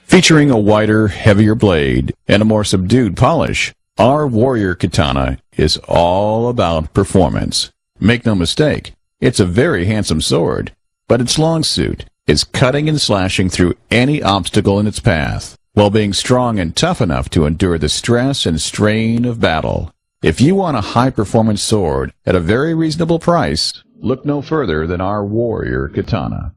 Featuring a wider, heavier blade and a more subdued polish, our warrior katana is all about performance. Make no mistake, it's a very handsome sword, but its long suit is cutting and slashing through any obstacle in its path, while being strong and tough enough to endure the stress and strain of battle. If you want a high-performance sword at a very reasonable price, look no further than our warrior katana.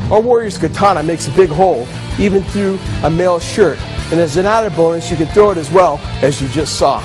Our warrior's katana makes a big hole, even through a male shirt. And as an added bonus, you can throw it as well, as you just saw.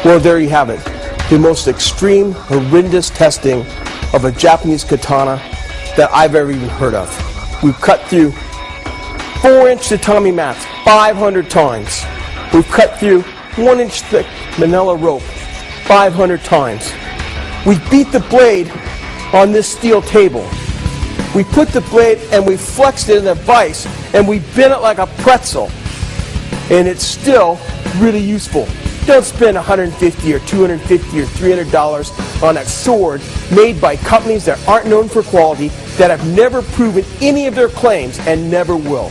Well, there you have it. The most extreme, horrendous testing of a Japanese katana that I've ever even heard of. We've cut through 4-inch tatami mats 500 times. We've cut through 1-inch thick manila rope 500 times. We beat the blade on this steel table. We put the blade and we flexed it in a vise and we bent it like a pretzel. And it's still really useful. Don't spend $150 or $250 or $300 on a sword made by companies that aren't known for quality, that have never proven any of their claims and never will.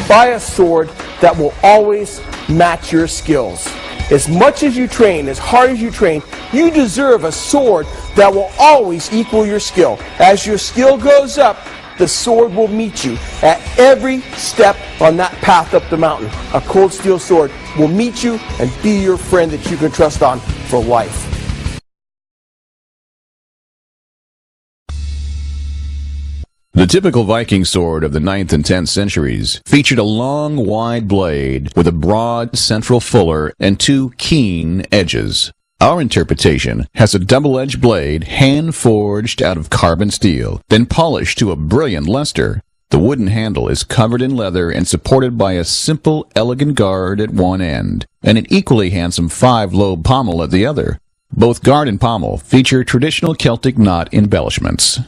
Buy a sword that will always match your skills. As much as you train, as hard as you train, you deserve a sword that will always equal your skill. As your skill goes up, the sword will meet you at every step on that path up the mountain. A cold steel sword will meet you and be your friend that you can trust on for life. The typical Viking sword of the 9th and 10th centuries featured a long, wide blade with a broad central fuller and 2 keen edges. Our interpretation has a double-edged blade hand-forged out of carbon steel, then polished to a brilliant luster. The wooden handle is covered in leather and supported by a simple, elegant guard at one end, and an equally handsome 5-lobe pommel at the other. Both guard and pommel feature traditional Celtic knot embellishments.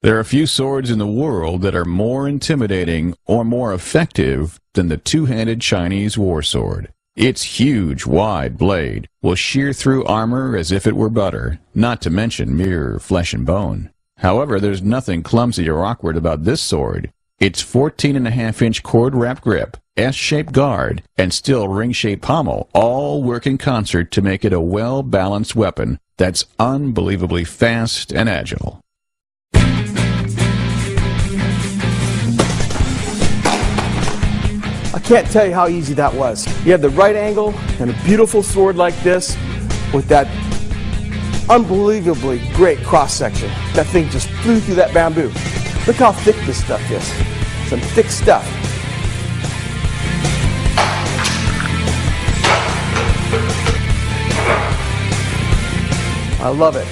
There are few swords in the world that are more intimidating or more effective than the two-handed Chinese war sword. Its huge, wide blade will shear through armor as if it were butter, not to mention mere flesh and bone. However, there's nothing clumsy or awkward about this sword. Its 14.5-inch cord-wrap grip, S-shaped guard, and steel ring-shaped pommel all work in concert to make it a well-balanced weapon that's unbelievably fast and agile. I can't tell you how easy that was. You have the right angle and a beautiful sword like this with that unbelievably great cross-section. That thing just flew through that bamboo. Look how thick this stuff is. Some thick stuff. I love it.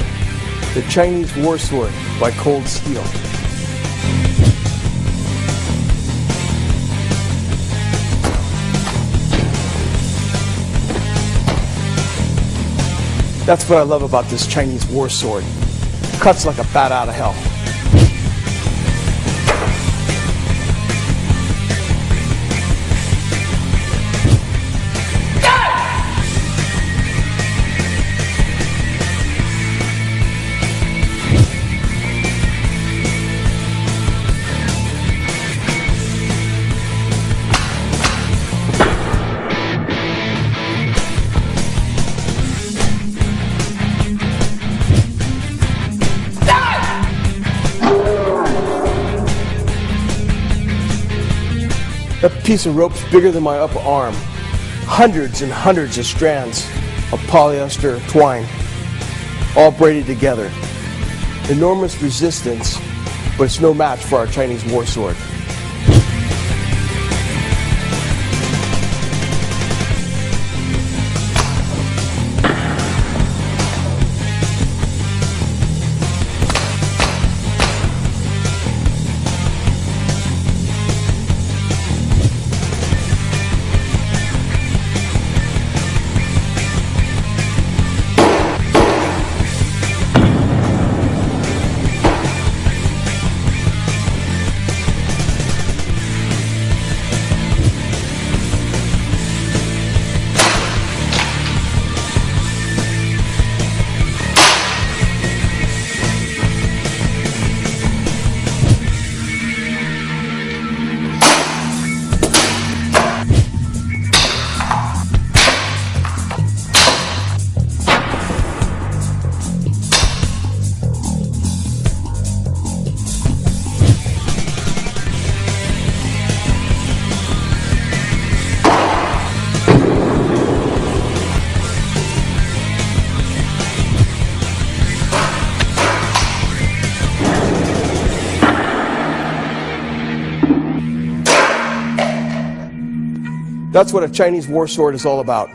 The Chinese war sword by Cold Steel. That's what I love about this Chinese war sword. Cuts like a bat out of hell. That piece of rope's bigger than my upper arm. Hundreds and hundreds of strands of polyester twine, all braided together. Enormous resistance, but it's no match for our Chinese war sword. That's what a Chinese war sword is all about.